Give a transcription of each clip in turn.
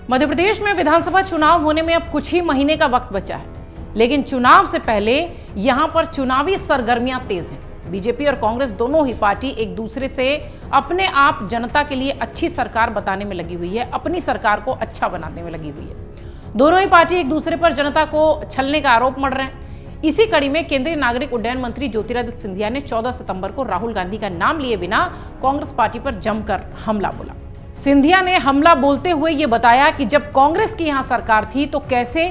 मध्य प्रदेश में विधानसभा चुनाव होने में अब कुछ ही महीने का वक्त बचा है, लेकिन चुनाव से पहले यहां पर चुनावी सरगर्मियां तेज हैं। बीजेपी और कांग्रेस दोनों ही पार्टी एक दूसरे से अपने आप जनता के लिए अच्छी सरकार बताने में लगी हुई है, अपनी सरकार को अच्छा बनाने में लगी हुई है। दोनों ही पार्टी एक दूसरे पर जनता को छलने का आरोप मढ़ रहे हैं। इसी कड़ी में केंद्रीय नागरिक उड्डयन मंत्री ज्योतिरादित्य सिंधिया ने 14 सितंबर को राहुल गांधी का नाम लिए बिना कांग्रेस पार्टी पर जमकर हमला बोला। सिंधिया ने हमला बोलते हुए यह बताया कि जब कांग्रेस की यहां सरकार थी तो कैसे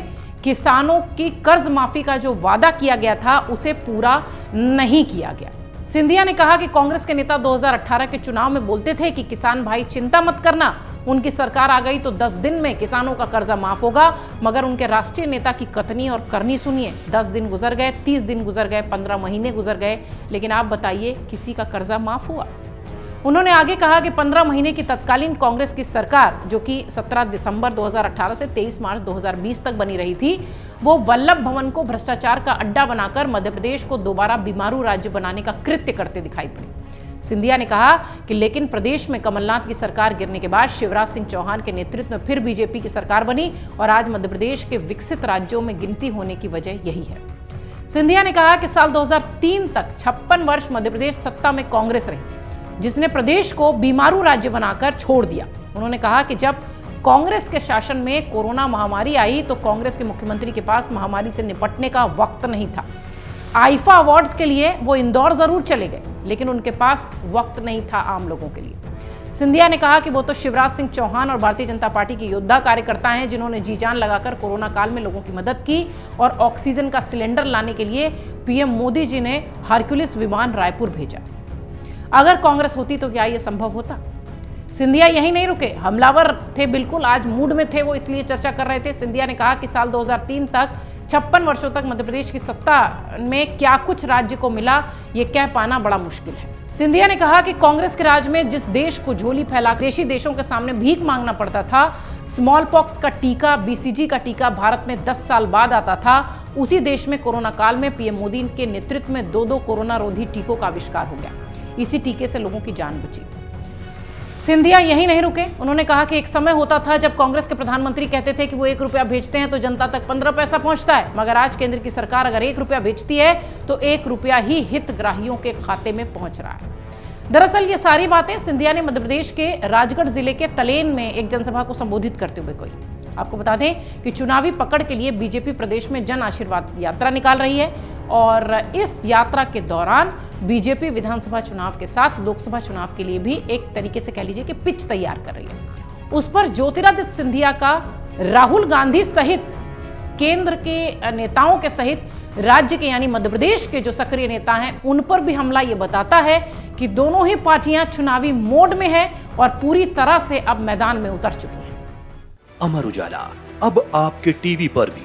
किसानों की कर्ज माफी का जो वादा किया गया था उसे पूरा नहीं किया गया। सिंधिया ने कहा कि कांग्रेस के नेता 2018 के चुनाव में बोलते थे कि किसान भाई चिंता मत करना, उनकी सरकार आ गई तो 10 दिन में किसानों का कर्जा माफ होगा, मगर उनके राष्ट्रीय नेता की कथनी और करनी सुनिए। 10 दिन गुजर गए, 30 दिन गुजर गए, 15 महीने गुजर गए, लेकिन आप बताइए किसी का कर्जा माफ हुआ? उन्होंने आगे कहा कि 15 महीने की तत्कालीन कांग्रेस की सरकार, जो कि 17 दिसंबर 2018 से 23 मार्च 2020 तक बनी रही थी, वो वल्लभ भवन को भ्रष्टाचार का अड्डा बनाकर मध्य प्रदेश को दोबारा बीमारू राज्य बनाने का कृत्य करते दिखाई पड़ी। सिंधिया ने कहा कि लेकिन प्रदेश में कमलनाथ की सरकार गिरने के बाद शिवराज सिंह चौहान के नेतृत्व में फिर बीजेपी की सरकार बनी और आज मध्य प्रदेश के विकसित राज्यों में गिनती होने की वजह यही है। सिंधिया ने कहा कि साल 2003 तक 56 वर्ष मध्य प्रदेश सत्ता में कांग्रेस रही, जिसने प्रदेश को बीमारू राज्य बनाकर छोड़ दिया। उन्होंने कहा कि जब कांग्रेस के शासन में कोरोना महामारी आई तो कांग्रेस के मुख्यमंत्री के पास महामारी से निपटने का वक्त नहीं था। आईफा अवार्ड्स के लिए वो इंदौर जरूर चले गए, लेकिन उनके पास वक्त नहीं था आम लोगों के लिए। सिंधिया ने कहा कि वो तो शिवराज सिंह चौहान और भारतीय जनता पार्टी के योद्धा कार्यकर्ता हैं, जिन्होंने जी जान लगाकर कोरोना काल में लोगों की मदद की और ऑक्सीजन का सिलेंडर लाने के लिए पीएम मोदी जी ने हरक्यूलिस विमान रायपुर भेजा। अगर कांग्रेस होती तो क्या यह संभव होता? सिंधिया यही नहीं रुके, हमलावर थे, बिल्कुल आज मूड में थे वो, इसलिए चर्चा कर रहे थे। सिंधिया ने कहा कि साल 2003 तक 56 वर्षों तक मध्य प्रदेश की सत्ता में क्या कुछ राज्य को मिला, ये कह पाना बड़ा मुश्किल है। सिंधिया ने कहा कि कांग्रेस के राज में जिस देश को झोली फैला देशी देशों के सामने भीख मांगना पड़ता था, स्मॉल पॉक्स का टीका, बीसीजी का टीका भारत में 10 साल बाद आता था, उसी देश में कोरोना काल में पीएम मोदी के नेतृत्व में 2 कोरोना रोधी टीकों का आविष्कार हो गया। इसी टीके से लोगों की जान बची। सिंधिया यही नहीं रुके, उन्होंने कहा कि एक समय होता था जब कांग्रेस के प्रधानमंत्री कहते थे कि वो 1 रुपया भेजते हैं तो जनता तक 15 पैसा पहुंचता है, मगर आज केंद्र की सरकार अगर 1 रुपया भेजती है तो 1 रुपया ही हितग्राहियों के खाते में पहुंच रहा है। दरअसल ये सारी बातें सिंधिया ने मध्य प्रदेश के राजगढ़ जिले के तलेन में एक जनसभा को संबोधित करते हुए कही। आपको बता दें कि चुनावी पकड़ के लिए बीजेपी प्रदेश में जन आशीर्वाद यात्रा निकाल रही है और इस यात्रा के दौरान बीजेपी विधानसभा चुनाव के साथ लोकसभा चुनाव के लिए भी एक तरीके से कह लीजिए कि पिच तैयार कर रही है। उस पर ज्योतिरादित्य सिंधिया का राहुल गांधी सहित केंद्र के नेताओं के सहित राज्य के यानी मध्य प्रदेश के जो सक्रिय नेता हैं उन पर भी हमला ये बताता है कि दोनों ही पार्टियां चुनावी मोड में है और पूरी तरह से अब मैदान में उतर चुकी हैं। अमर उजाला अब आपके टीवी पर भी।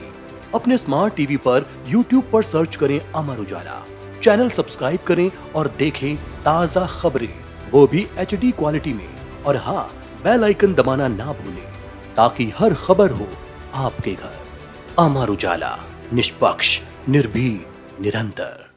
अपने स्मार्ट टीवी पर YouTube पर सर्च करें अमर उजाला, चैनल सब्सक्राइब करें और देखें ताजा खबरें, वो भी HD क्वालिटी में। और हाँ, बेल आइकन दबाना ना भूलें ताकि हर खबर हो आपके घर। अमर उजाला, निष्पक्ष, निर्भीक, निरंतर।